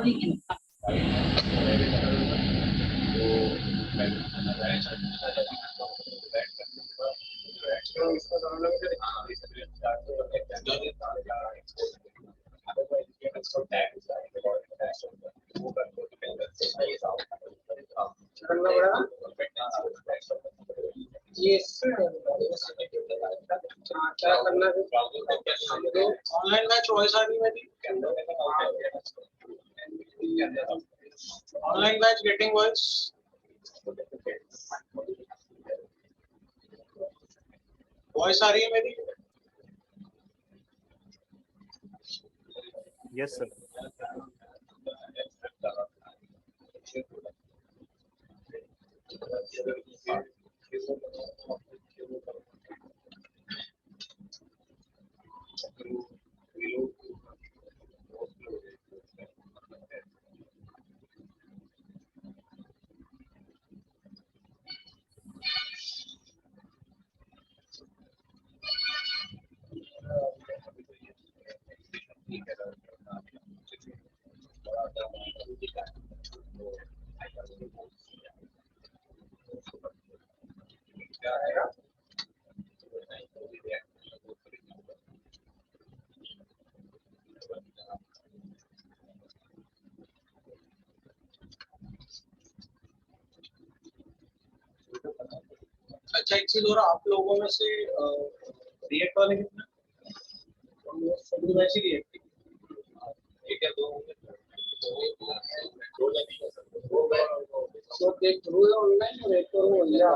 क्या करना है? ऑनलाइन मैच वॉइस आ रही है मेरी? Online match getting voice? Voice आ रही है मेरी? Yes sir. अच्छा, एक चीज और, आप लोगों में से रिएक्ट वाले कितने? सभी वैसे ही रिएक्ट एक या दो होंगे। तो देख थ्रू है ऑनलाइन और एक तो हो गया।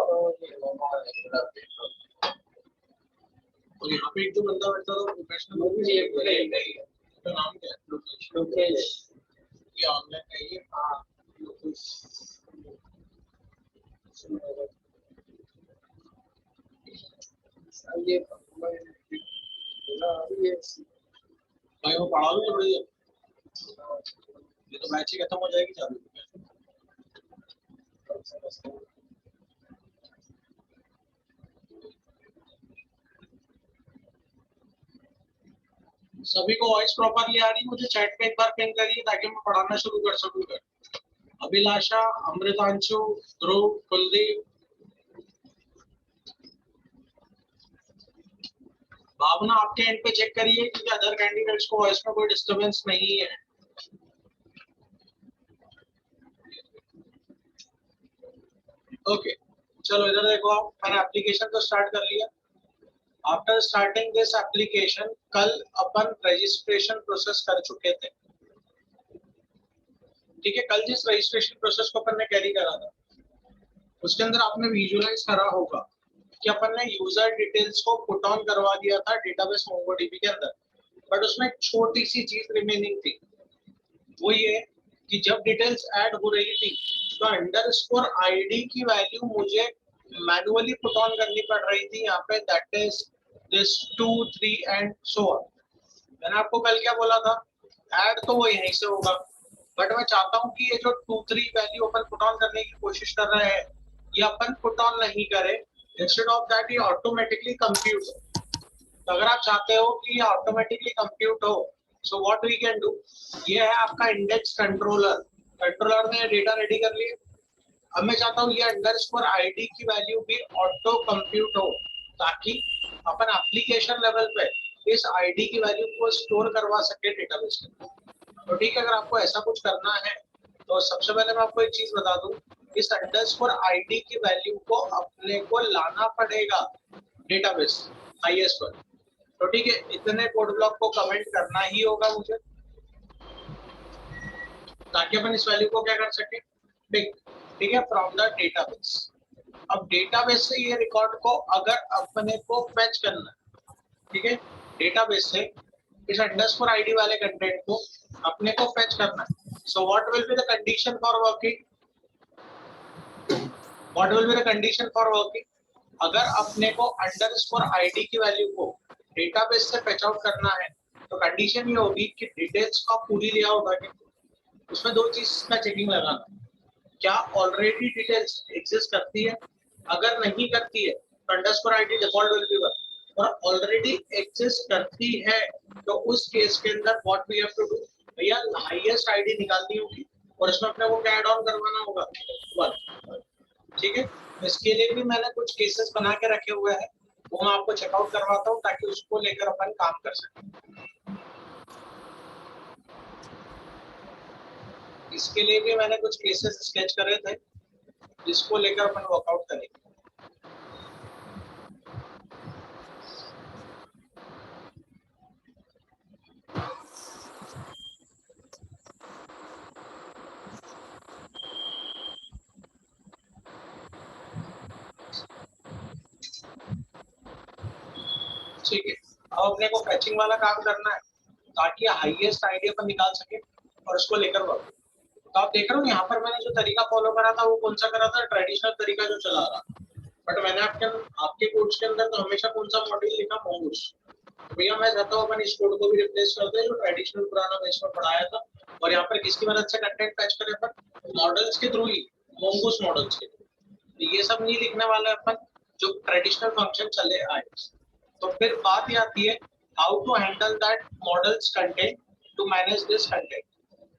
और यहाँ पे एक जो बंदा बैठा था प्रोफेशनल, वो भी रिएक्ट करेगा। उसका नाम क्या है? लोकेश। ये ऑनलाइन है ये? हाँ, लोकेश। ये भाई वो पढ़ा लो बढ़िया, ये तो मैच ही खत्म हो जाएगी चालू। सभी को वॉइस प्रॉपरली आ रही? मुझे चैट पे एक बार पिंग करिए ताकि मैं पढ़ाना शुरू कर सकूं। अभिलाषा, अमृतांशु, ध्रुव, कुलदीप, भावना, आपके एंड पे चेक करिए कि अदर कैंडिडेट्स को वॉइस में कोई डिस्टरबेंस नहीं है। ओके, चलो इधर देखो, आप मैंने एप्लीकेशन तो स्टार्ट कर लिया। आफ्टर स्टार्टिंग दिस एप्लीकेशन, कल अपन रजिस्ट्रेशन प्रोसेस कर चुके थे, ठीक है। कल जिस रजिस्ट्रेशन प्रोसेस को अपन ने कैरी करा था, उसके अंदर आपने विजुअलाइज करा होगा कि अपन ने यूजर डिटेल्स को पुट ऑन करवा दिया था डेटाबेस मोंगोडीबी के अंदर, बट उसमें एक छोटी सी चीज रिमेनिंग थी। वो ये कि जब डिटेल्स ऐड हो रही थी तो अंडरस्कोर आईडी की वैल्यू मुझे मैन्युअली पुट ऑन करनी पड़ रही थी यहाँ पे, that is this 2 3 and so on. मैंने आपको कल क्या बोला था, ऐड तो वो यहीं से होगा, बट मैं चाहता हूँ कि ये जो 2 3 वैल्यू अपन पुट ऑन करने की कोशिश कर रहे हैं, ये अपन पुट ऑन नहीं करें, इंस्टेड ऑफ दैट ये ऑटोमेटिकली कंप्यूट हो। तो अगर आप चाहते हो कि ये ऑटोमेटिकली कंप्यूट हो, so what we can do, ये है आपका इंडेक्स कंट्रोलर। कंट्रोलर ने डेटा रेडी कर लिया। अब मैं चाहता हूँ ये अंडरस्कोर आईडी की वैल्यू भी ऑटो कंप्यूट हो, ताकि अपन एप्लीकेशन लेवल पे इस आईडी की वैल्यू को स्टोर करवा सके डेटाबेस में। तो ठीक है, अगर आपको ऐसा कुछ करना है तो सबसे पहले मैं आपको एक चीज बता दूं, इस अंडरस्कोर आईडी की वैल्यू को अपने को लाना पड़ेगा डेटाबेस आईएस पर। तो ठीक है, इतने कोड ब्लॉक को कमेंट करना ही होगा मुझे, ताकि अपन इस वैल्यू को क्या कर सके, ठीक है, फ्रॉम द डेटाबेस। अब डेटाबेस से ये रिकॉर्ड को अगर अपने को फेच करना है, ठीक है, डेटाबेस से इस अंडरस्कोर आईडी वाले कंटेंट को अपने को फेच करना है। So what will be the condition for working, what will be the condition for working, अगर अपने को अंडरस्कोर आईडी की वैल्यू को डेटाबेस से फेच आउट करना है तो कंडीशन ये होगी कि डिटेल्स का पूरी लिया होगा कि उसमें दो चीज का चेकिंग लगाना, क्या ऑलरेडी डिटेल्स एग्जिस्ट करती है, अगर नहीं करती है तो underscore ID default will be 1, और ऑलरेडी एग्जिस्ट करती है तो उस केस के अंदर what we have to do, भैया हाईएस्ट आईडी निकालनी होगी और इसमें अपने को क्या ऐड ऑन करवाना होगा 1। ठीक है, इसके लिए भी मैंने कुछ केसेस बना के रखे हुए हैं, वो मैं आपको चेकआउट करवाता हूँ ताकि उसको लेकर अपन काम कर सकें। इसके लिए भी मैंने कुछ केसेस स्केच करे थे जिसको लेकर अपन वर्कआउट करेंगे। ठीक है, अब अपने को फैचिंग वाला काम करना है ताकि हाईएस्ट आईडी अपन निकाल सके और उसको लेकर वर्क। तो आप देख रहे हो यहाँ पर मैंने जो तरीका फॉलो करा था वो कौन सा करा था, ट्रेडिशनल तरीका जो चला रहा, बट मैंने आपके कोर्स के अंदर तो हमेशा कौन सा मॉड्यूल लिखा, मोंगूस। तो भैया मैं चाहता हूँ अपन इस कोड को भी रिप्लेस कर दे जो ट्रेडिशनल पुराना बेस में पढ़ाया था, और यहाँ पर किसकी मदद से कंटेंट फैच करें अपन, मॉडल्स के थ्रू ही, मोंगूस मॉडल्स के थ्रू। तो ये सब नहीं लिखने वाले अपन, जो ट्रेडिशनल फंक्शन चले आए। तो फिर बात ये आती है how to handle that models content to manage this content.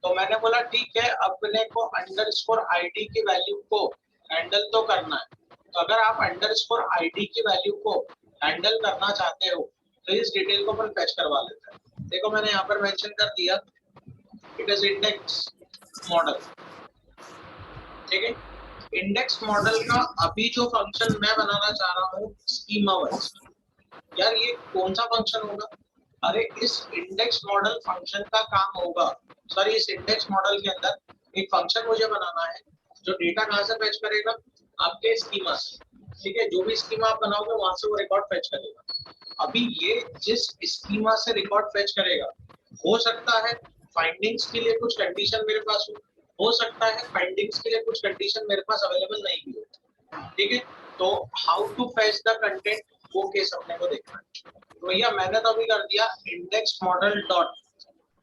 तो मैंने बोला ठीक है, अपने को अंडरस्कोर आईडी की वैल्यू को हैंडल तो करना है। तो अगर आप अंडरस्कोर आईडी की वैल्यू को हैंडल करना चाहते हो तो इस डिटेल को अपन फैच करवा लेते हैं। देखो मैंने यहाँ पर मेंशन कर दिया, इट इज इंडेक्स मॉडल। ठीक है, इंडेक्स मॉडल का अभी जो फंक्शन मैं बनाना चाह रहा हूँ स्कीमा वाइज, यार ये कौन सा फंक्शन होगा, अरे इस इंडेक्स मॉडल फंक्शन का काम होगा, सॉरी इस इंडेक्स मॉडल के अंदर एक फंक्शन मुझे बनाना है जो डेटा कहाँ से फैच करेगा, आपके स्कीमा से। ठीक है, जो भी स्कीमा आप बनाओगे वहां से वो रिकॉर्ड फैच करेगा। अभी ये जिस स्कीमा से रिकॉर्ड फैच करेगा, हो सकता है फाइंडिंग्स के लिए कुछ कंडीशन मेरे पास हो सकता है फाइंडिंग्स के लिए कुछ कंडीशन मेरे पास अवेलेबल नहीं भी हो। ठीक है, तो how to fetch the content वो केस अपने को देखना है। तो भैया मैंने तो अभी कर दिया इंडेक्स मॉडल डॉट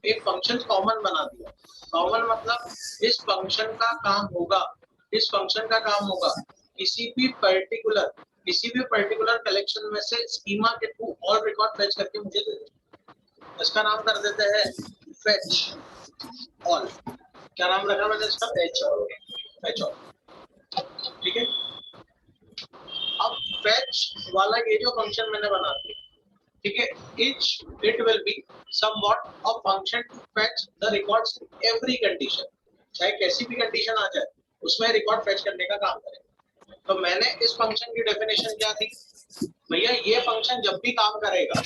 एक फंक्शन कॉमन बना दिया। कॉमन मतलब इस फंक्शन का काम होगा, इस फंक्शन का काम होगा किसी भी पर्टिकुलर कलेक्शन में से स्कीमा के थ्रू ऑल रिकॉर्ड फैच करके मुझे दे दे। इसका नाम कर देते हैं फेच ऑल। क्या नाम रखा मैंने इसका, फेच ऑल। फेच ऑल, ठीक है। अब फेच वाला ये जो फंक्शन मैंने बना दिया, ठीक है, it will be somewhat a function to fetch the records in every condition, चाहे कैसी भी कंडीशन आ जाए उसमें रिकॉर्ड फैच करने का काम करेगा। तो मैंने इस फंक्शन की डेफिनेशन क्या थी, भैया ये फंक्शन जब भी काम करेगा,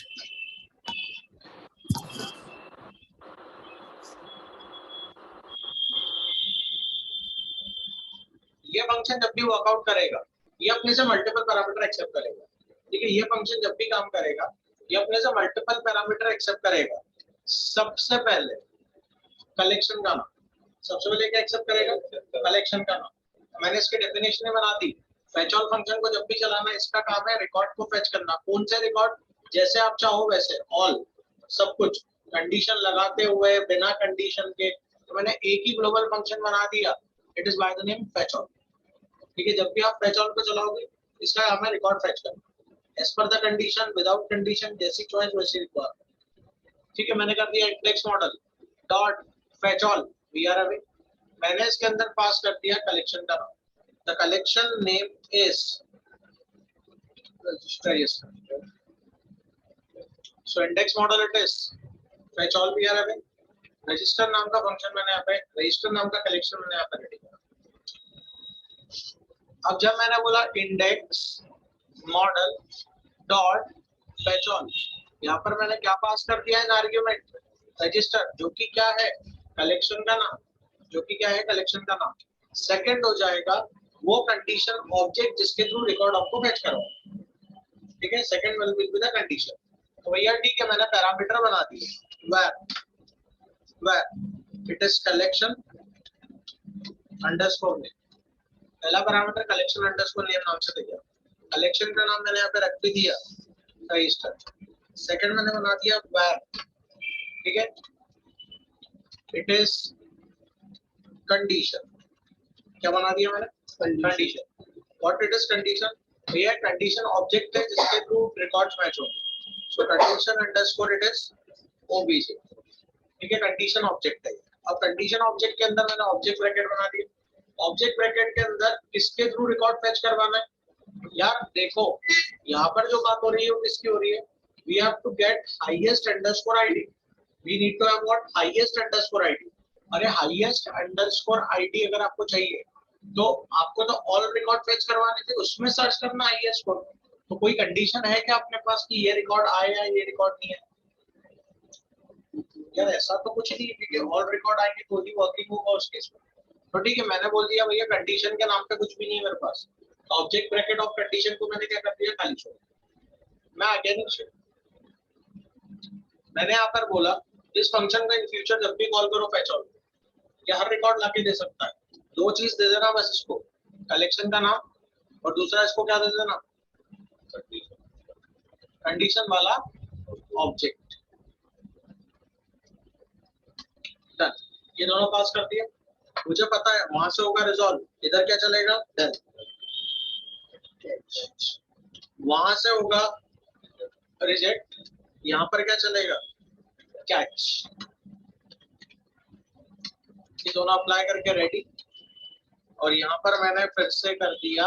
ये फंक्शन जब भी वर्कआउट करेगा, ये अपने से मल्टीपल पैरामीटर एक्सेप्ट करेगा। ठीक है, ये फंक्शन जब भी काम करेगा ये अपने से मल्टीपल पैरामीटर एक्सेप्ट करेगा। सबसे पहले कलेक्शन का नाम, सबसे पहले क्या एक्सेप्ट करेगा, कलेक्शन का नाम। मैंने इसकी डेफिनेशन बना दी। फेच ऑल फंक्शन को जब भी चलाना इसका काम है रिकॉर्ड को फेच करना। कौन से रिकॉर्ड, जैसे आप चाहो वैसे, ऑल, सब कुछ, कंडीशन लगाते हुए बिना कंडीशन के। तो मैंने एक ही ग्लोबल फंक्शन बना दिया, it is by the name fetch all. ठीक है, जब भी आप फेच ऑल को चलाओगे इसका काम है रिकॉर्ड फेच करना as per the condition, without condition, जैसी चॉइस वैसी रिक्वायरमेंट। ठीक है, मैंने कर दिया index model dot fetch all we are away. मैंने इसके अंदर पास कर दिया कलेक्शन का नाम, the collection name is register. So index model it is fetch all we are away. Register नाम का फंक्शन मैंने यहाँ पे, रजिस्टर नाम का कलेक्शन मैंने यहाँ पे रेडी किया। अब जब मैंने बोला index model dot fetch all, यहाँ पर मैंने क्या पास कर दिया है आर्ग्यूमेंट, रजिस्टर, जो कि क्या है, कलेक्शन का नाम, जो कि क्या है, कलेक्शन का नाम। सेकंड हो जाएगा वो कंडीशन ऑब्जेक्ट जिसके थ्रू रिकॉर्ड आपको फेच करो। ठीक है, second will be the condition. तो भैया ठीक है, मैंने पैरामीटर बना दिए, where it is collection underscore name। पहला पैरामीटर कलेक्शन अंडरस्कोर नेम नाम से दिया, कलेक्शन का नाम मैंने यहाँ पे रख भी दिया रजिस्टर। सेकंड मैंने बना दिया where, ठीक है, इट इज कंडीशन। क्या बना दिया मैंने, condition. What it is condition, ये कंडीशन ऑब्जेक्ट है जिसके थ्रू रिकॉर्ड्स मैच होंगे। सो condition underscore it is OBJ. ठीक है, कंडीशन ऑब्जेक्ट है। अब कंडीशन ऑब्जेक्ट के अंदर मैंने ऑब्जेक्ट ब्रैकेट बना दिया। ऑब्जेक्ट ब्रैकेट के अंदर किसके थ्रू रिकॉर्ड फेच करवाना है यार? देखो यहाँ पर जो बात हो रही है वो किसकी हो रही है? We have to get highest underscore ID. We need to have what? Highest underscore ID. अरे हाईएस्ट अंडरस्कोर आईडी अगर आपको चाहिए तो आपको तो ऑल रिकॉर्ड फेच करवाने थे, उसमें सर्च करना हाईएस्ट को। तो कोई कंडीशन है क्या अपने पास कि ये रिकॉर्ड आए या ये रिकॉर्ड नहीं है? यार ऐसा तो कुछ नहीं है, क्योंकि ऑल रिकॉर्ड आएंगे तो ही वर्किंग होगा उस केस में। तो ठीक है, मैंने बोल दिया भैया कंडीशन के नाम पे कुछ भी नहीं है मेरे पास। ऑब्जेक्ट ब्रैकेट ऑफ कंडीशन को मैंने क्या कर दिया? खाली छोड़। मैं आगे नीचे मैंने यहाँ पर बोला इस फंक्शन का इन फ्यूचर जब भी कॉल करो फेच ऑल, ये हर रिकॉर्ड लाके दे सकता है। दो चीज दे देना बस इसको, कलेक्शन का नाम और दूसरा इसको क्या दे देना? कंडीशन वाला ऑब्जेक्ट। डन, ये दोनों पास कर दिए। मुझे पता है वहां से होगा रिजॉल्व, इधर क्या चलेगा? डन। वहां से होगा रिजेक्ट, यहाँ पर क्या चलेगा? कैच। ये दोनों अप्लाई करके रेडी। और यहाँ पर मैंने फिर से कर दिया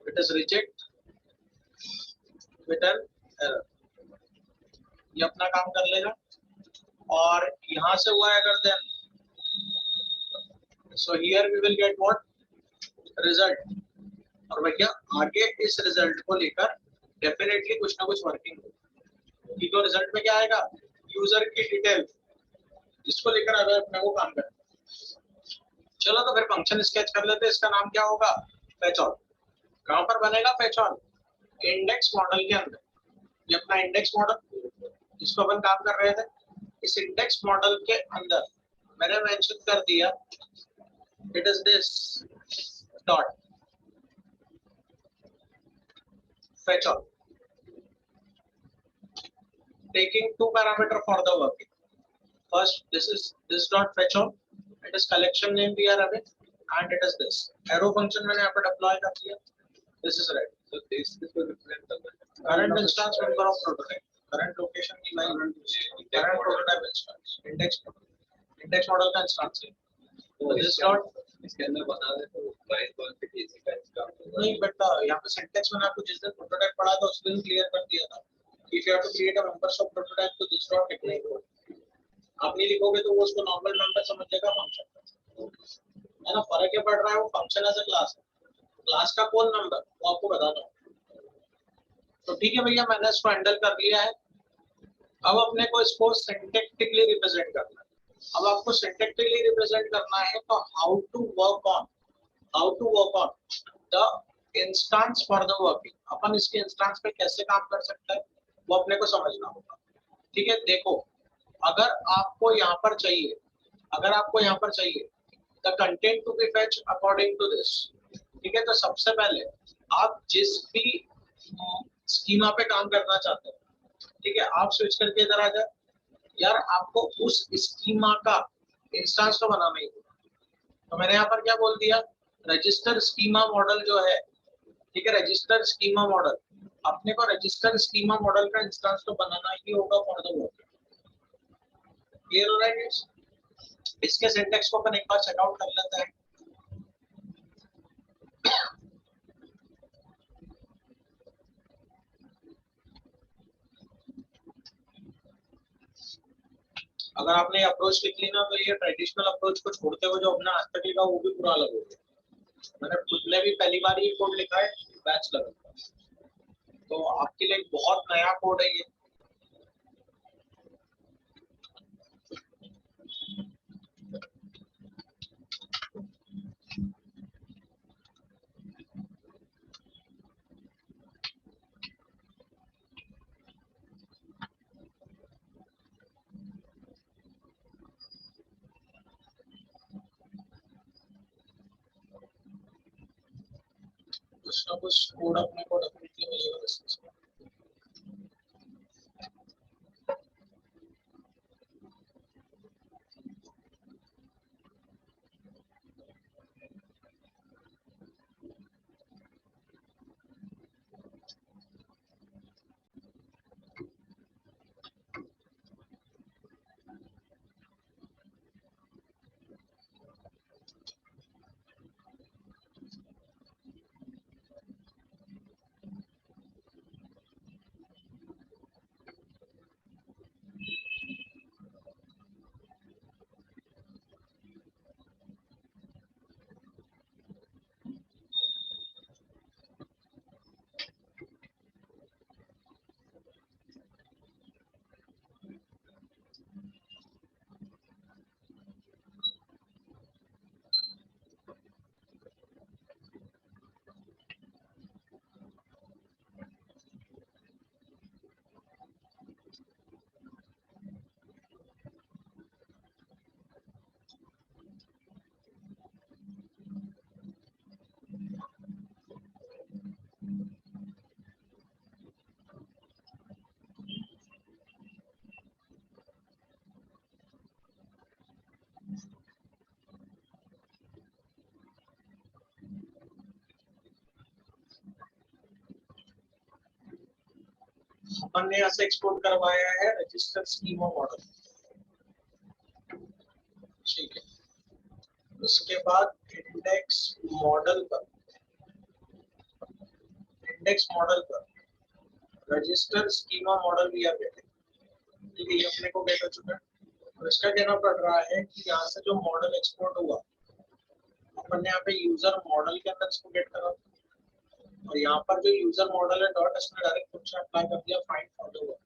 it is reject with an error. ये अपना काम कर लेगा। और यहाँ से हुआ है अगर then, so here we will get what? Result. और भैया आगे इस रिजल्ट को लेकर डेफिनेटली कुछ ना कुछ वर्किंग होगी, क्योंकि रिजल्ट में क्या आएगा? यूजर की डिटेल, जिसको लेकर अगर अपने को काम करना। चलो तो फिर फंक्शन स्केच कर लेते हैं। इसका नाम क्या होगा? Fetch all. कहां पर बनेगा फेच ऑल? इंडेक्स मॉडल के अंदर। ये अपना इंडेक्स मॉडल जिसको अपन काम कर रहे थे, इस इंडेक्स मॉडल के अंदर मैंने मेंशन कर दिया it is this dot fetch all, taking two parameter for the working. First, this is this dot fetch all. It is collection name we are having, and it is this arrow function मैंने यहाँ पर deploy कर दिया. This is right. So this will represent the current instance member of prototype. Current location की line. Current prototype instance. Index model का instance है. तो this dot इसके अंदर बता दे तो प्राइस कौन सी किसी का इसका नहीं, बट यहाँ पे सिंटैक्स मैंने आपको जिस दिन प्रोटोटाइप पढ़ा था उस दिन क्लियर कर दिया था. If you have to create a members of prototype तो this dot लिखना ही होगा. आप नहीं लिखोगे तो वो उसको नॉर्मल मेंबर समझेगा फंक्शन है ना. फर्क ये पड़ रहा है वो फंक्शन एज अ क्लास है, क्लास का कौन नंबर वो आपको बताना होगा. तो ठीक है भैया, मैंने इसको हैंडल कर लिया है. अब अपने को इसको सिंटैक्टिकली रिप्रेजेंट करना है. अब आपको सिंटैक्टिकली रिप्रेजेंट करना है तो how to work on the instance for the working. अपन इसके इंस्टेंस पे कैसे काम कर सकते हैं वो अपने को समझना होगा. ठीक है, देखो अगर आपको यहाँ पर चाहिए, the content to be fetch according to this. ठीक है, तो सबसे पहले आप जिस भी स्कीमा पे काम करना चाहते हैं, ठीक है, आप स्विच करके इधर आ जाए. यार आपको उस स्कीमा का इंस्टेंस तो बनाना ही होगा. तो मैंने यहाँ पर क्या बोल दिया? रजिस्टर स्कीमा मॉडल जो है, ठीक है, रजिस्टर स्कीमा मॉडल. अपने को रजिस्टर स्कीमा मॉडल का इंस्टेंस तो बनाना ही होगा फॉर द वर्क. क्लियर हो रहा है? इसके सिंटैक्स को अपन एक बार चेकआउट कर लेते हैं. अगर आपने अप्रोच लिख ली ना तो ये ट्रेडिशनल अप्रोच को छोड़ते हुए जो अपना आज तक लिखा वो भी पूरा अलग हो गया. मैंने खुद ने भी पहली बार ये कोड लिखा है बैच लेवल पर, तो आपके लिए बहुत नया कोड है ये. कुछ ना कुछ कोड अपने को डेफिनेटली मिलेगा इसमें. अपन ने यहाँ से एक्सपोर्ट करवाया है रजिस्टर स्कीमा मॉडल, ठीक है। उसके बाद इंडेक्स मॉडल पर रजिस्टर स्कीमा मॉडल भी आ गया, ठीक है। ये अपने को गेट हो चुका है। और इसका कहना पड़ रहा है कि यहाँ से जो मॉडल एक्सपोर्ट हुआ अपन ने यहाँ पे यूजर मॉडल के अंदर इसको गेट करा, और यहाँ पर जो यूजर मॉडल है डॉट इसने डायरेक्ट फंक्शन अप्लाई कर दिया फाइंड फॉलोवर,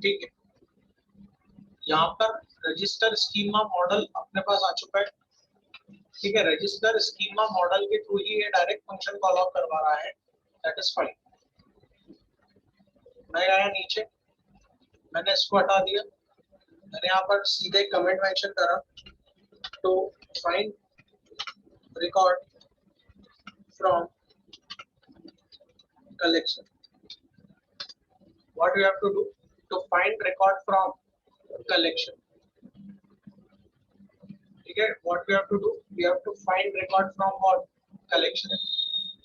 ठीक है। यहाँ पर रजिस्टर स्कीमा मॉडल अपने पास आ चुका है, ठीक है। रजिस्टर स्कीमा मॉडल के थ्रू ही ये डायरेक्ट फंक्शन कॉल आउट करवा रहा है, दैट इज फाइन। मैं आया नीचे, मैंने इसको हटा दिया, मैंने यहाँ पर सीधे कमेंट मेंशन करा तो find record from collection. What you have to do to find record from collection, ठीक है। What you have to do, you have to find record from what collection.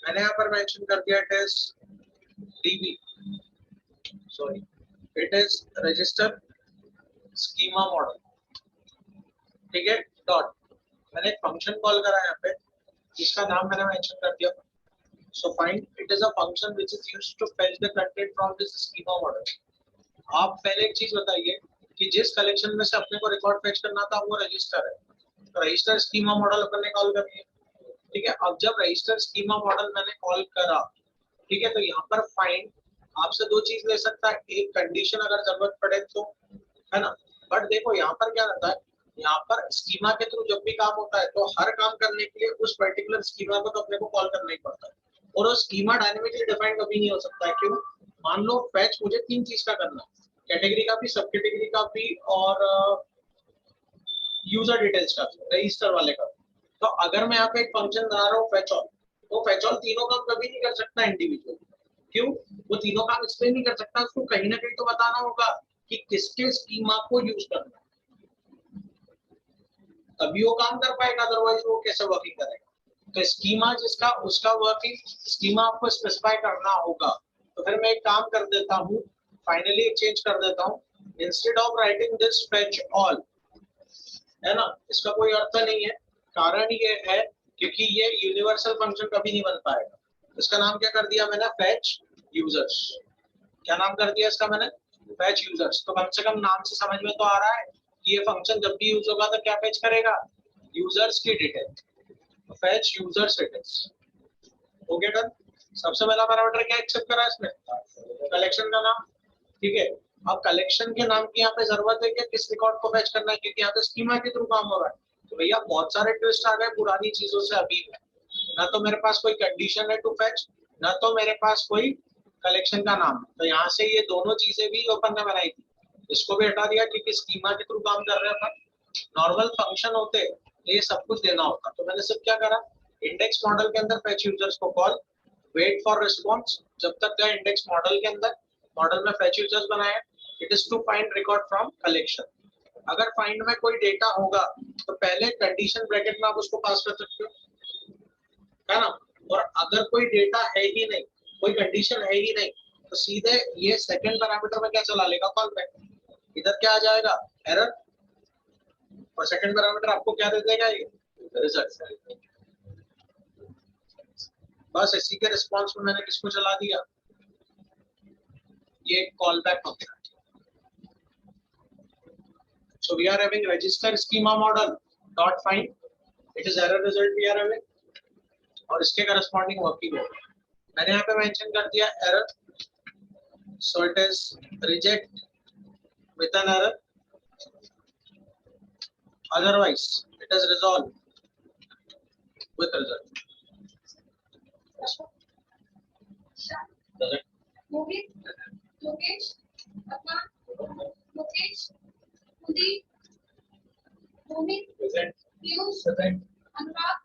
मैंने यहाँ पर मेंशन कर दिया it is DB, sorry it is register schema model, ठीक है। Dot मैंने एक फंक्शन कॉल करा यहाँ पे जिसका नाम मैंने मेंशन कर दिया, so find it is a function which is used to fetch the content from this schema model. आप पहले एक चीज बताइए कि जिस कलेक्शन में से अपने को रिकॉर्ड फेच करना था वो रजिस्टर है, तो रजिस्टर स्कीमा मॉडल अपन ने कॉल कर लिया, ठीक है। अब जब रजिस्टर स्कीमा मॉडल मैंने कॉल करा, ठीक है, तो यहाँ पर फाइंड आपसे दो चीज ले सकता है, एक कंडीशन अगर जरूरत पड़े तो, है ना। बट देखो यहाँ पर क्या रहता है, यहाँ पर स्कीमा के थ्रू जब भी काम होता है तो हर काम करने के लिए उस पर्टिकुलर स्कीमा को तो अपने को कॉल करना ही पड़ता है, और वो स्कीमा डायनेमिकली डिफाइन कभी नहीं हो सकता है। क्यों? मान लो फैच मुझे तीन चीज का करना है, कैटेगरी का भी, सब कैटेगरी का भी, और यूजर डिटेल्स का भी, रजिस्टर वाले का भी। तो अगर मैं यहाँ पे एक फंक्शन बना रहा हूँ फैच ऑल, तो फैच ऑल तीनों काम कभी नहीं कर सकता इंडिविजुअल। क्यों? वो तीनों काम इसलिए नहीं कर सकता, उसको कहीं ना कहीं तो बताना होगा कि किसके स्कीमा को यूज करना है, तभी वो काम कर पाएगा, अदरवाइज वो कैसे वर्किंग करेगा। तो स्कीमा जिसका उसका वर्किंग स्कीमा आपको स्पेसिफाई करना होगा। तो फिर मैं एक काम कर देता हूँ, फाइनली चेंज कर देता हूँ, instead of writing this fetch all, है ना, इसका कोई अर्थ नहीं है। कारण ये है क्योंकि ये यूनिवर्सल फंक्शन कभी नहीं बन पाएगा। इसका नाम क्या कर दिया मैंने, फेच यूजर्स। क्या नाम कर दिया इसका मैंने, फेच यूजर्स। तो कम से कम नाम से समझ में तो आ रहा है कि ये फंक्शन जब भी यूज होगा तो क्या फेच करेगा, यूजर्स की डिटेल, फेच यूजर्स डिटेल्स। हो गया डन। सबसे पहला पैरामीटर क्या एक्सेप्ट करा इसमें, कलेक्शन का नाम, ठीक है। अब कलेक्शन के नाम की यहाँ पे जरूरत है कि किस रिकॉर्ड को फैच करना है, क्योंकि यहाँ पे स्कीमा के थ्रू काम हो रहा है। तो भैया बहुत सारे ट्विस्ट आ गए पुरानी चीजों से अभी में, ना तो मेरे पास कोई कंडीशन है टू फैच, ना तो मेरे पास कोई कलेक्शन का नाम है। तो यहाँ से ये दोनों चीजें भी ओपन ने बनाई थी, इसको भी हटा दिया क्योंकि स्कीमा के थ्रू काम कर रहे थे। नॉर्मल फंक्शन होते तो ये सब कुछ देना होता, तो मैंने सिर्फ क्या करा, इंडेक्स मॉडल के अंदर फैच यूजर्स को कॉल, वेट फॉर रिस्पॉन्स, जब तक गया इंडेक्स मॉडल के अंदर, मॉडल में फैच यूजर्स बनाया, it is to find record from collection. अगर फाइंड में कोई डेटा होगा तो पहले कंडीशन ब्रैकेट में आप उसको पास कर सकते हो, है ना। और अगर कोई डेटा है ही नहीं, कोई कंडीशन है ही नहीं, तो सीधे ये सेकंड पैरामीटर में क्या चला लेगा, कॉल बैक, इधर क्या आ जाएगा, एरर, और सेकंड पैरामीटर आपको क्या दे देगा, ये रिजल्ट। बस इसी के रिस्पॉन्स में मैंने किसको चला दिया, ये call back function. So we are having register schema model dot find, it is error result we are having, और इसके corresponding working है, मैंने यहाँ पे मेंशन कर दिया error, so it is reject with an error, otherwise it is resolve with result. Lokesh, Lokesh, Udi, Bhumik, Piyush, Anurag,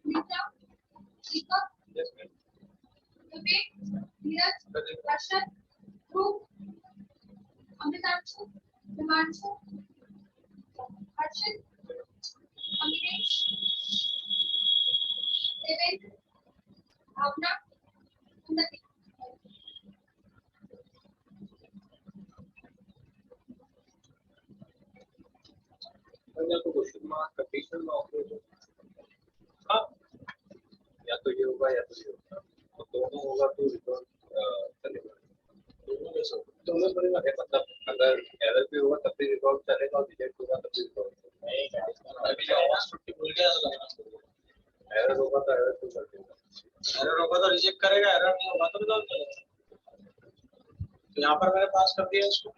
Nita, Deepak, Vivek, Neeraj, Darshan, Dhruv, Amritanshu, Himanshu, Harshit, Aminesh, Devendra, भावना, उन्नति। तो question mark condition में operate हाँ या तो ये होगा या तो ये होगा, तो दोनों होगा तो रिजल्ट चलेगा। दोनों में से दोनों बड़े मतलब अगर एरर भी होगा तब भी रिजल्ट चलेगा और रिजेक्ट होगा तब भी रिजल्ट चलेगा। अभी जो आवाज छुट्टी भूल गया एरर होगा तो एरर तो चलेगा, एरर होगा तो रिजेक्ट करेगा, एरर नहीं होगा तो रिजल्ट करेगा। तो यहाँ पर मैंने पास कर दिया इसको,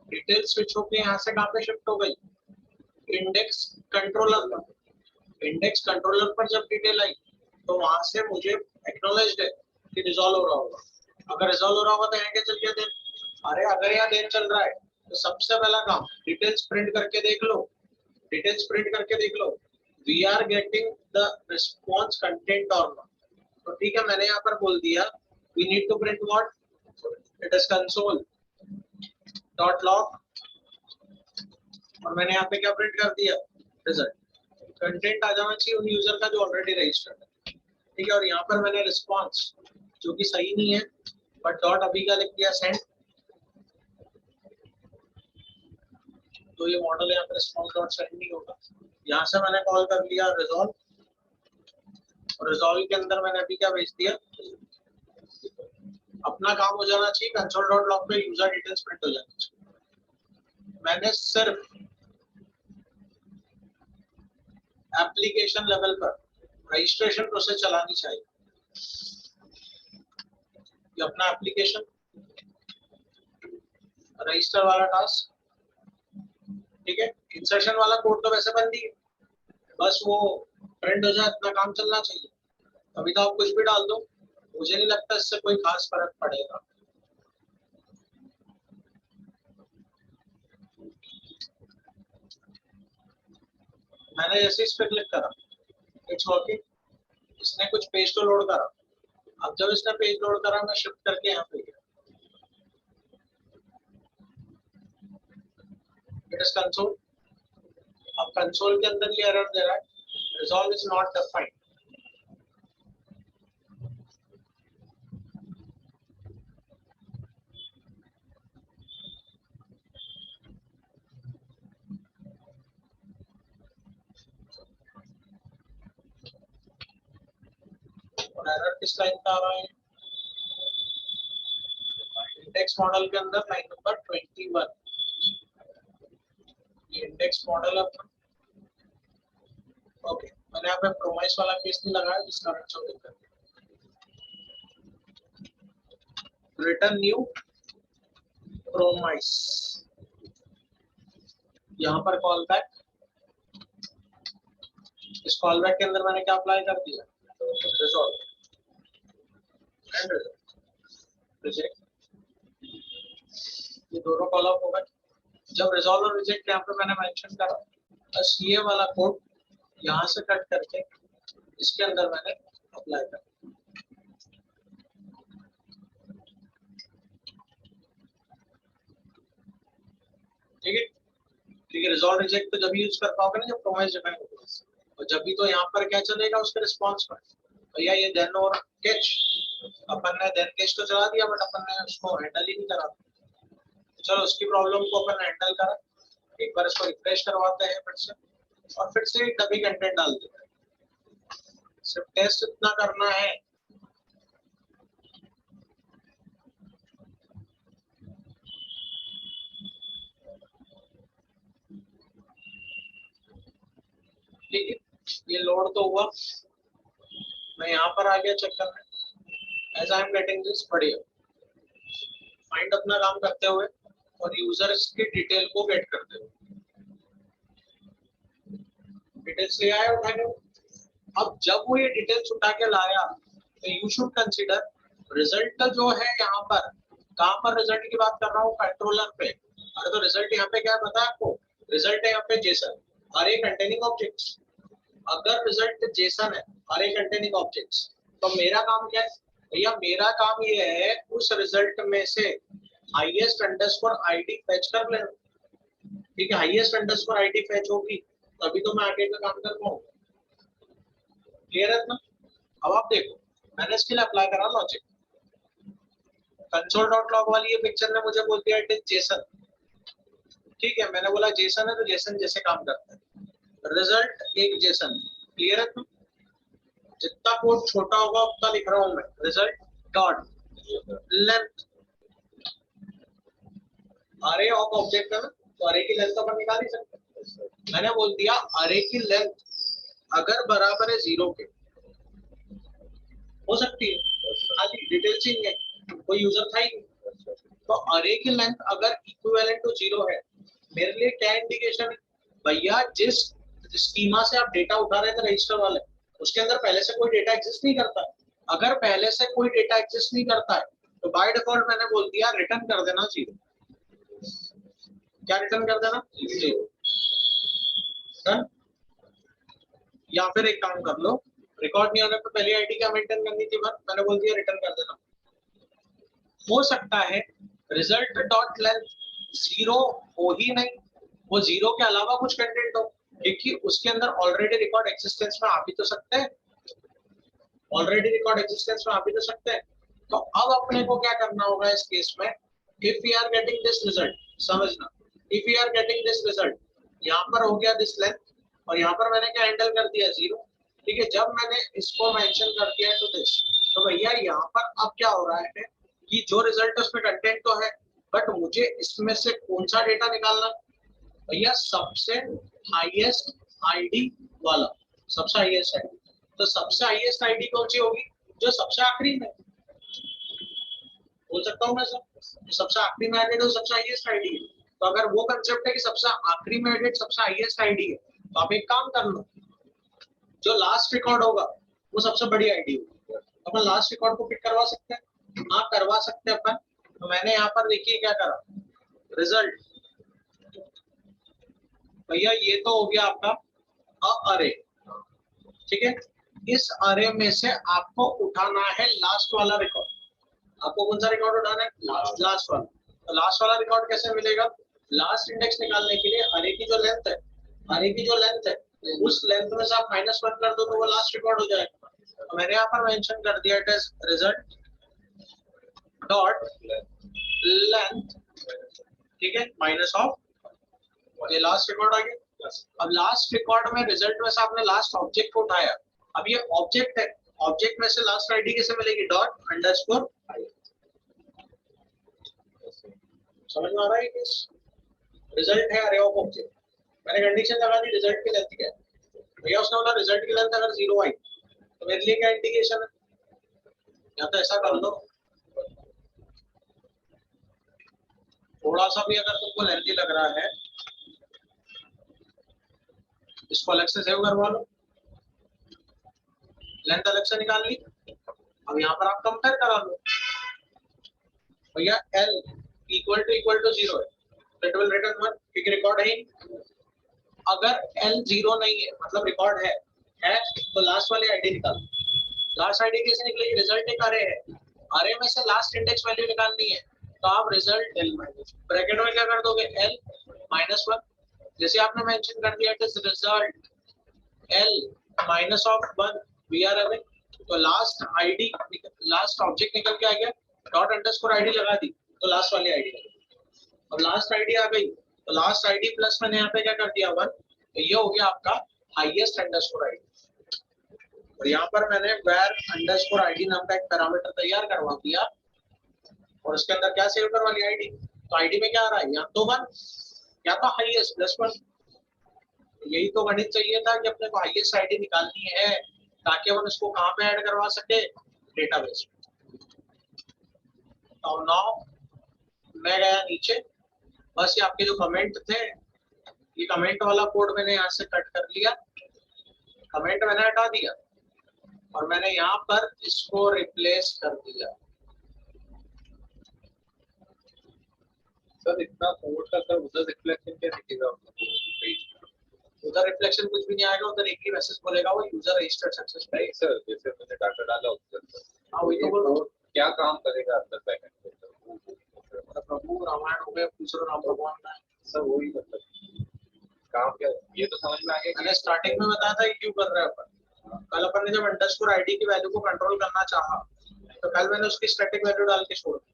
डिटेल स्विच होके यहाँ से कहाँ पे शिफ्ट हो गई, इंडेक्स कंट्रोलर पर। इंडेक्स कंट्रोलर पर जब डिटेल आई तो वहां से मुझे एक्नॉलेज्ड है कि रिजॉल्व हो रहा होगा। अगर रिजॉल्व हो रहा होगा तो यहाँ क्या चल गया देन, अरे अगर यहाँ देन चल रहा है तो सबसे पहला काम डिटेल्स प्रिंट करके देख लो, डिटेल्स प्रिंट करके देख लो we are getting the response content और नॉट। तो ठीक है, मैंने यहाँ पर बोल दिया we need to print what, it is console dot log, और मैंने यहाँ पे क्या प्रिंट कर दिया, रिजल्ट। कंटेंट आ जाना चाहिए उन यूजर का जो ऑलरेडी रजिस्टर्ड है, ठीक है। और यहाँ पर मैंने रिस्पॉन्स जो कि सही नहीं है बट डॉट अभी का लिख दिया सेंड, तो ये मॉडल यहाँ पे रिस्पॉन्स डॉट सेंड नहीं होगा। यहाँ से मैंने कॉल कर लिया रिजॉल्व, और रिजॉल्व के अंदर मैंने अभी क्या भेज दिया, अपना काम हो जाना चाहिए, कंसोल डॉट लॉग पे यूजर डिटेल्स प्रिंट हो जानी चाहिए। मैंने सिर्फ एप्लीकेशन लेवल पर रजिस्ट्रेशन प्रोसेस चलानी चाहिए। ये अपना एप्लीकेशन रजिस्टर वाला टास्क, ठीक है। इंसर्शन वाला कोड तो वैसे बंद ही है, बस वो प्रिंट हो जाए इतना काम चलना चाहिए। अभी तो आप कुछ भी डाल दो, मुझे नहीं लगता इससे कोई खास फर्क पड़ेगा। मैंने जैसे इस पे क्लिक करा, इट्स वर्किंग, इसने कुछ पेज तो लोड करा। अब जब इसने पेज लोड करा मैं शिफ्ट करके यहाँ पे गया, इट इज कंसोल। अब कंसोल के अंदर ये एरर दे रहा है, रिजॉल्व इज नॉट डिफाइंड। और एरर किस लाइन का आ रहा है, इंडेक्स मॉडल के अंदर लाइन नंबर 21। ये इंडेक्स मॉडल है अपना, ओके। मैंने यहाँ पे प्रोमाइस वाला केस नहीं लगाया जिस कारण से दिक्कत है। रिटर्न न्यू प्रोमाइस, यहाँ पर कॉल बैक, इस कॉल बैक के अंदर मैंने क्या अप्लाई कर दिया, रिजॉल्व एंड रिजेक्ट, ये दोनों कॉल अप हो गए। जब रिजॉल्व और रिजेक्ट यहाँ पे मैंने मेंशन करा, बस ये वाला कोड यहाँ से कट करके इसके अंदर मैंने अप्लाई कर, ठीक है। ठीक है, रिजॉल्व रिजेक्ट तो जब यूज कर पाओगे ना जब प्रोमाइस डिफाइन होगा, और जब भी तो यहाँ पर क्या चलेगा उसके रिस्पॉन्स पर। भैया ये देन और कैच, अपन ने देन कैच तो चला दिया बट अपन ने उसको हैंडल ही नहीं करा। चलो उसकी प्रॉब्लम को अपन हैंडल करा, एक बार इसको रिफ्रेश करवाते हैं फिर से, और फिर से डमी कंटेंट डाल देते हैं। सिर्फ टेस्ट इतना करना है, ठीक है। ये लोड तो हुआ, मैं यहाँ पर आ गया चेक करने, as I am getting this, बढ़िया। फाइंड अपना काम करते हुए और यूजर्स की डिटेल को गेट करते हुए, डिटेल्स ले आया उठाने। अब जब वो ये डिटेल्स उठा के लाया तो यू शुड कंसीडर रिजल्ट जो है यहाँ पर, कहाँ पर रिजल्ट की बात कर रहा हूँ, कंट्रोलर पे। अरे तो रिजल्ट यहाँ पे क्या है पता है आपको, रिजल्ट है यहाँ पे जेसन अरे कंटेनिंग ऑब्जेक्ट्स। अगर रिजल्ट जेसन है अरे कंटेनिंग ऑब्जेक्ट्स, तो मेरा काम क्या है भैया, मेरा काम ये है उस रिजल्ट में से हाईएस्ट अंडरस्कोर आईडी फेच कर लेना, ठीक है। हाईएस्ट अंडरस्कोर आईडी फेच होगी तभी तो मैं आगे का काम कर पाऊंगा, क्लियर है ना। अब आप देखो, मैंने इसके लिए अप्लाई करा लॉजिक। कंसोल डॉट लॉग वाली ये पिक्चर ने मुझे बोल दिया इट इज जेसन। ठीक है, मैंने बोला जेसन है तो जेसन जैसे काम करता है, रिजल्ट एक जेसन। क्लियर है? तुम जितना कोड छोटा होगा उतना लिख रहा हूं मैं। रिजल्ट डॉट लेंथ अरे ऑफ ऑब्जेक्ट है ना, तो अरे की लेंथ तो अपन निकाल ही सकते हैं। मैंने बोल दिया अरे की लेंथ अगर बराबर है 0 के, हो सकती है, खाली डिटेल चाहिए, कोई यूजर था ही नहीं। तो अरे की लेंथ अगर इक्विवेलेंट टू 0 है, मेरे लिए क्या इंडिकेशन है भैया, जिस स्कीमा से आप डेटा उठा रहे थे रजिस्टर वाले, उसके अंदर पहले से कोई डेटा एग्जिस्ट नहीं करता है। अगर पहले से कोई डेटा एग्जिस्ट नहीं करता है तो बाय डिफॉल्ट मैंने बोल दिया रिटर्न कर देना 0। क्या रिटर्न कर देना? 0। डन। या फिर एक काम कर लो, रिकॉर्ड नहीं होने पर पहली आईडी क्या मेंटेन करनी थी, मैंने बोल दिया रिटर्न कर देना। हो सकता है रिजल्ट डॉट लेंथ 0 हो ही नहीं, वो 0 के अलावा कुछ कंटेंट हो, क्योंकि उसके अंदर ऑलरेडी रिकॉर्ड एक्सिस्टेंस में आ भी तो सकते हैं, ऑलरेडी रिकॉर्ड एक्सिस्टेंस में आ भी तो सकते हैं। तो अब अपने को क्या करना होगा इस केस में, if we are getting this result, समझना, if we are getting this result, यहाँ पर हो गया दिस लेंथ और यहाँ पर मैंने क्या हैंडल कर दिया 0। ठीक है, जब मैंने इसको मेंशन कर दिया टू दिस, तो भैया यहाँ पर अब क्या हो रहा है कि जो रिजल्ट उसमें कंटेंट तो है, बट मुझे इसमें से कौन सा डेटा निकालना भैया, सबसे हाईएस्ट आईडी वाला, सबसे हाईएस्ट आईडी। तो सबसे हाईएस्ट आईडी कौन सी होगी, जो सबसे आखिरी में, बोल सकता हूँ मैं सर, सबसे आखिरी में एडेड हो सबसे हाईएस्ट आईडी है। तो अगर वो कंसेप्ट है कि सबसे आखिरी में एडेड सबसे हाईएस्ट आईडी है, तो आप एक काम कर लो, जो लास्ट रिकॉर्ड होगा वो सबसे बड़ी आईडी होगी, अपन लास्ट रिकॉर्ड को पिक करवा सकते हैं। हाँ करवा सकते हैं अपन। तो मैंने यहाँ पर देखिए क्या करा, रिजल्ट भैया ये तो हो गया आपका अरे, ठीक है, इस अरे में से आपको उठाना है लास्ट वाला रिकॉर्ड। आपको कौन सा रिकॉर्ड उठाना है? लास्ट वाला। तो लास्ट वाला रिकॉर्ड कैसे मिलेगा? लास्ट इंडेक्स निकालने के लिए अरे की जो लेंथ है, अरे की जो लेंथ है, उस लेंथ में से आप -1 कर दो तो वो लास्ट रिकॉर्ड हो जाएगा। तो मैंने यहाँ पर मेंशन कर दिया it is result dot length, ठीक है, माइनस ऑफ, ये लास्ट रिकॉर्ड आ गया। अब लास्ट रिकॉर्ड में रिजल्ट में से आपने लास्ट ऑब्जेक्ट को उठाया, अब ये ऑब्जेक्ट है, ऑब्जेक्ट में से लास्ट आईडी कैसे मिलेगी? डॉट अंडरस्कोर आई। समझ में आ रहा है? रिजल्ट है अरे ऑफ ऑब्जेक्ट, मैंने कंडीशन लगा दी रिजल्ट की लेंथ क्या है, भैया उसने बोला रिजल्ट की लेंथ अगर 0 आई तो मेरे लिए क्या इंडिकेशन है, या तो ऐसा कर लो, थोड़ा सा भी अगर तुमको लेंथी लग रहा है इसको अलग से सेव करवा लो, लेंथ अलग से निकाल ली। अब यहाँ पर आप कंपेयर करा लो, भैया L इक्वल टू 0 है, इट विल रिटर्न 1 क्योंकि रिकॉर्ड है। अगर L 0 नहीं है मतलब रिकॉर्ड है तो लास्ट वाली आईडी निकालो। लास्ट आईडी कैसे निकलेगी? रिजल्ट एक अरे है, अरे में से लास्ट इंडेक्स वैल्यू निकालनी है, तो आप रिजल्ट L ब्रैकेट में क्या कर दोगे? L -1, जैसे आपने मेंशन कर दिया it is result L -1 we are away, तो लास्ट आईडी, लास्ट ऑब्जेक्ट निकल के आ गया, डॉट अंडरस्कोर आईडी लगा दी तो लास्ट वाली आईडी। अब लास्ट आईडी आ गई तो लास्ट आईडी प्लस मैंने यहाँ पे क्या कर दिया 1, तो ये हो गया आपका हाईएस्ट अंडरस्कोर आईडी। और यहाँ पर मैंने where अंडरस्कोर आईडी नाम का एक पैरामीटर तैयार करवा दिया और उसके अंदर क्या सेव करवा लिया? आईडी। तो आईडी में क्या आ रहा है? या तो 1 या तो हाईएस्ट +1। यही तो गणित चाहिए था कि अपने को हाईएस्ट आईडी निकालनी है ताकि हम इसको कहाँ पे ऐड करवा सके? डेटाबेस। तो नाउ मैं गया नीचे, बस ये आपके जो कमेंट थे, ये कमेंट वाला कोड मैंने यहाँ से कट कर लिया, कमेंट मैंने हटा दिया और मैंने यहाँ पर इसको रिप्लेस कर दिया। सर इतना कोड का सर उधर रिफ्लेक्शन क्या दिखेगा? उधर रिफ्लेक्शन कुछ भी नहीं आएगा, उधर एक ही मैसेज बोलेगा वो यूजर रजिस्टर्ड सक्सेसफुल। नहीं सर, जैसे मैंने डाटा डाला उधर, हाँ वही तो बोल रहा हूँ, क्या काम करेगा अंदर बैकएंड पे? प्रभु रामायण हो गया, दूसरा राम भगवान का है सर वही मतलब काम क्या, ये तो समझ में आ गया। मैंने स्टार्टिंग में बताया था कि क्यों कर रहे हैं अपन, कल अपन ने जब अंडरस्कोर आईडी की वैल्यू को कंट्रोल करना चाहा तो कल मैंने उसकी स्टैटिक वैल्यू डाल के छोड़ दी।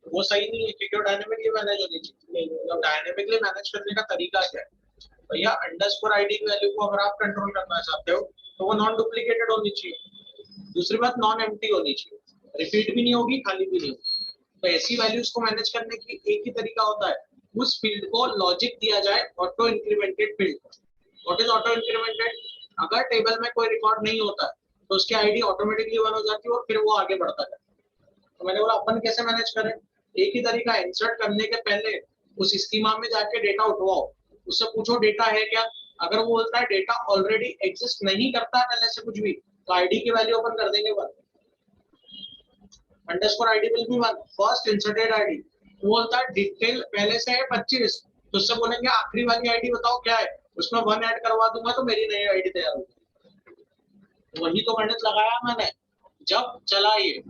वो सही नहीं है क्योंकि वो डायनेमिकली मैनेज होनी चाहिए। तो डायनेमिकली मैनेज करने का तरीका क्या है भैया, अंडरस्कोर आईडी की वैल्यू को अगर आप कंट्रोल करना चाहते हो तो वो नॉन डुप्लीकेटेड होनी चाहिए। दूसरी बात नॉन एम्प्टी होनी चाहिए, रिपीट भी नहीं होगी, खाली भी नहीं होगी। तो ऐसी वैल्यूज को मैनेज करने की एक ही तरीका होता है, उस फील्ड को लॉजिक दिया जाए auto incremented field. What is auto incremented? अगर टेबल में कोई रिकॉर्ड नहीं होता है तो उसकी आईडी ऑटोमेटिकली 1 हो जाती है और फिर वो आगे बढ़ता है। तो मैंने बोला अपन कैसे मैनेज करें? एक ही तरीका, इंसर्ट करने के पहले उस स्कीमा में जाके डेटा उठवाओ, उससे पूछो डेटा है क्या। अगर वो बोलता है डेटा ऑलरेडी एग्जिस्ट नहीं करता पहले से कुछ भी, तो आईडी की वैल्यू अपन कर देंगे 1। Underscore ID will be 1, first inserted ID. वो बोलता है डिटेल पहले से है 25, तो उससे बोलेंगे आखिरी वाली आईडी बताओ क्या है, उसमें 1 ऐड करवा दूंगा तो मेरी नई आईडी तैयार होगी। वही तो गणित लगाया मैंने। जब चला ये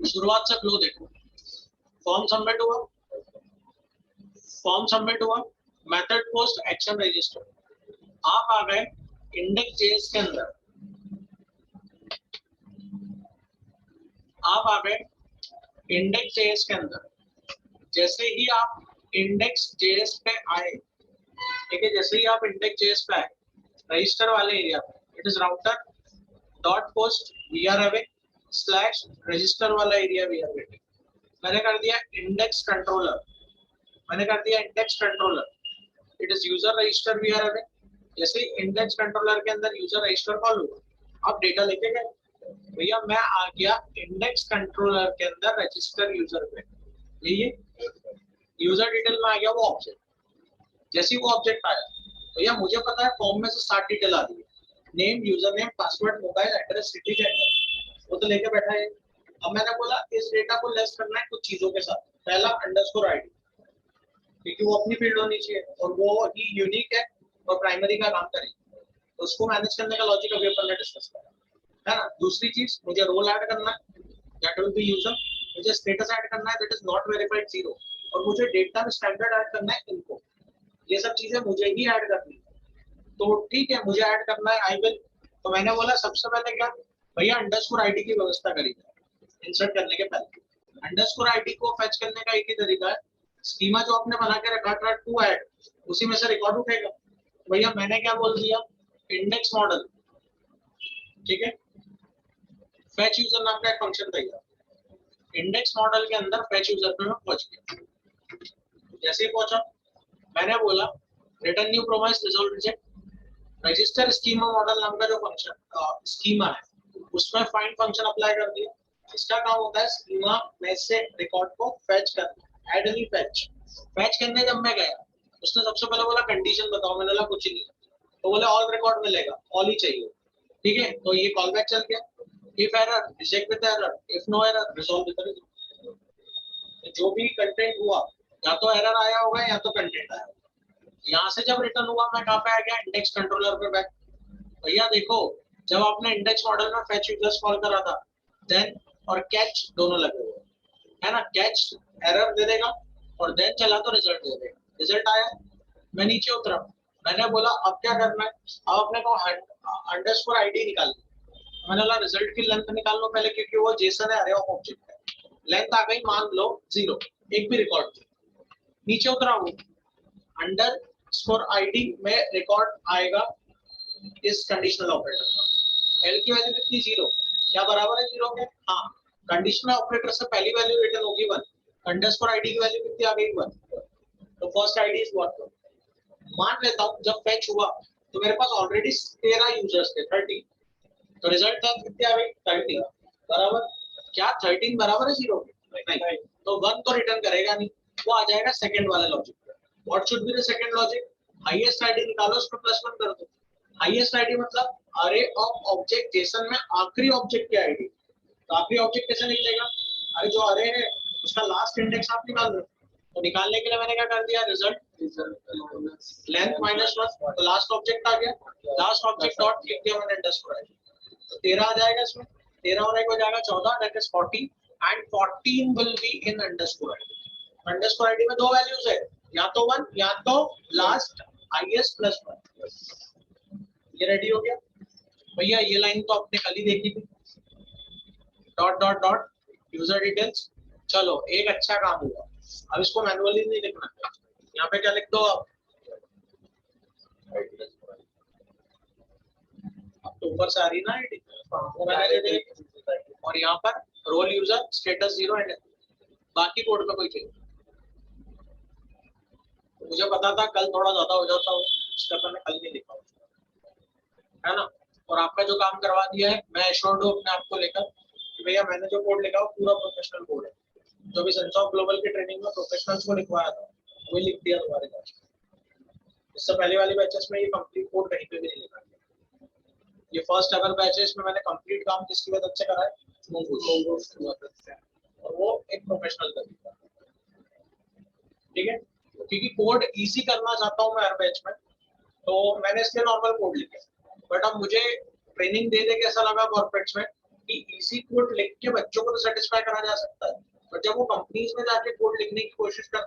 शुरुआत से फ्लो देखो, फॉर्म सबमिट हुआ, फॉर्म सबमिट हुआ, मेथड पोस्ट एक्शन रजिस्टर, आप आ गए इंडेक्स जेएस के अंदर, आप आ गए इंडेक्स जेएस के अंदर। जैसे ही आप इंडेक्स जेएस पे आए, ठीक है, जैसे ही आप इंडेक्स जेएस पे आए रजिस्टर वाले एरिया पे, it is router dot post we are away slash register वाला एरिया वी आर वेटिंग। मैंने कर दिया इंडेक्स कंट्रोलर, मैंने कर दिया index controller, it is user register we are away. जैसे ही इंडेक्स कंट्रोलर के अंदर यूजर रजिस्टर कॉल हुआ, आप डेटा लेके गए भैया, मैं आ गया इंडेक्स कंट्रोलर के अंदर रजिस्टर यूजर पे, ये यूजर डिटेल में आ गया वो ऑब्जेक्ट। जैसे ही वो ऑब्जेक्ट आया भैया, मुझे पता है फॉर्म में से 60 डिटेल आ रही है, name, user name, password, mobile address, city, gender, वो तो लेके बैठा है। अब मैंने बोला इस डेटा को लेस करना है कुछ चीजों के साथ। पहला अंडरस्कोर आईडी, क्योंकि वो अपनी फील्ड होनी चाहिए और वो ही यूनिक है और प्राइमरी का काम करेगी, तो उसको मैनेज करने का लॉजिक अभी अपन ने डिस्कस करा है ना। दूसरी चीज, मुझे रोल ऐड करना है, दैट विल बी यूजर। मुझे स्टेटस ऐड करना है, दैट इज नॉट वेरीफाइड 0, और मुझे डेटा स्टैंडर्ड ऐड करना है इनको। ये सब चीजें मुझे ही ऐड करनी है, तो ठीक है मुझे ऐड करना है, आई विल। तो मैंने बोला सबसे पहले क्या भैया, अंडरस्कोर आईडी की व्यवस्था करी जाए इंसर्ट करने के पहले। अंडरस्कोर आईडी को फेच करने का एक ही तरीका है, स्कीमा जो आपने बना के रखा था टू ऐड, उसी में से रिकॉर्ड उठेगा। भैया मैंने क्या बोल दिया, इंडेक्स मॉडल, ठीक है, फेच यूजर नाम का एक फंक्शन था। इंडेक्स मॉडल के अंदर फेच यूजर पे मैं पहुंच गया। जैसे ही पहुंचा, मैंने बोला return new promise resolve reject. Register schema model नाम का जो फंक्शन स्कीमा है, उसमें फाइंड फंक्शन अप्लाई कर दिया। इसका काम होता है स्कीमा में से रिकॉर्ड को फेच करना, आइडली फेच। फेच करने जब मैं गया, उसने सबसे पहले बोला कंडीशन बताओ, मैंने बोला कुछ नहीं, तो बोले ऑल रिकॉर्ड मिलेगा, ऑल ही चाहिए, ठीक है। तो ये कॉल बैक चल गया, if error reject with error, if no error resolve with result. जो भी कंटेंट हुआ, या तो एरर आया होगा या तो कंटेंट आया होगा। यहाँ से जब रिटर्न हुआ, मैं कहाँ पे आ गया, इंडेक्स कंट्रोलर पे बैक। भैया देखो, जब आपने इंडेक्स मॉडल में फेच यूजर्स कॉल करा था, देन और कैच दोनों लगे हुए है ना। कैच एरर दे देगा और देन चला तो रिजल्ट दे देगा। रिजल्ट आया, मैं नीचे उतरा, मैंने बोला अब क्या करना है, अब अपने को अंडरस्कोर आईडी निकालनी। मैंने बोला रिजल्ट की लेंथ निकाल लो पहले, क्योंकि वो जेसन है, अरे ऑब्जेक्ट है। लेंथ आ गई मान लो 0, एक भी रिकॉर्ड नहीं। नीचे उतरा हूँ, अंडरस्कोर आईडी में रिकॉर्ड आएगा इस कंडीशनल ऑपरेटर का। एल की वैल्यू कितनी 0, क्या बराबर है 0 के? हाँ, कंडीशनल ऑपरेटर से पहली वैल्यू रिटर्न होगी 1, अंडरस्कोर आईडी की वैल्यू कितनी आ गई 1, तो फर्स्ट आईडी इज व्हाट। मान लेता हूँ जब फेच हुआ तो मेरे पास ऑलरेडी 13 यूजर्स थे, 30, तो रिजल्ट कितनी आ गई 30, बराबर क्या 13 बराबर है 0 के? नहीं, तो 1 तो रिटर्न करेगा नहीं, वो आ जाएगा सेकंड वाले लॉजिक पे। What should be the second logic? Highest ID निकालो, उसको +1 कर दो। हाईएस्ट आईडी मतलब अरे ऑफ ऑब्जेक्ट जेसन में आखिरी ऑब्जेक्ट की आईडी। तो आखिरी ऑब्जेक्ट कैसे निकलेगा? अरे जो अरे है उसका लास्ट इंडेक्स आप निकाल दो। तो निकालने के लिए मैंने क्या कर दिया, रिजल्ट लेंथ -1, तो लास्ट ऑब्जेक्ट आ गया, लास्ट ऑब्जेक्ट डॉट लिख दिया मैंने अंडरस्कोर आईडी, तो 13 आ जाएगा इसमें। 13 होने को जाएगा 14, that is 40, and 14 will be in underscore ID. Underscore ID में दो वैल्यूज है, या तो 1 या तो लास्ट हाईएस्ट +1। ये रेडी हो गया। भैया ये लाइन तो आपने कल ही देखी थी, dot dot dot user details. चलो एक अच्छा काम हुआ, अब इसको मैनुअली नहीं लिखना, यहाँ पे क्या लिख दो आप, अब तो ऊपर से आ रही ना आईडी, वो मैंने दे दी। और यहाँ पर रोल यूजर स्टेटस 0 एंड बाकी कोड में कोई चाहिए। तो मुझे पता था कल थोड़ा ज्यादा हो जाता, इसका मैंने कल नहीं लिखा, है ना। और आपका जो काम करवा दिया है, मैं एश्योर्ड हूँ अपने आप को लेकर कि भैया मैंने जो कोड लिखा वो पूरा प्रोफेशनल कोड है, जो भी सेंस ऑफ ग्लोबल की ट्रेनिंग में प्रोफेशनल्स को लिखवाया था वही लिख दिया तुम्हारे पास। इससे पहले वाली बैचेस में ये कंप्लीट कोड कहीं पे भी नहीं लिखा गया। ये फर्स्ट एवर बैच है, इसमें मैंने कंप्लीट काम किसकी मदद से करा है, मोंगोस की मदद से, और वो एक प्रोफेशनल तरीका, ठीक है। क्योंकि कोड इजी करना चाहता हूँ मैं हर बैच में, तो मैंने इसलिए नॉर्मल कोड लिखे। बट अब मुझे ट्रेनिंग दे दे के ऐसा लगा कॉर्पोरेट्स में कि इजी कोड लिख के बच्चों को तो सेटिस्फाई करा जा सकता है, बट जब वो कंपनीज में जाके कोड लिखने की कोशिश करते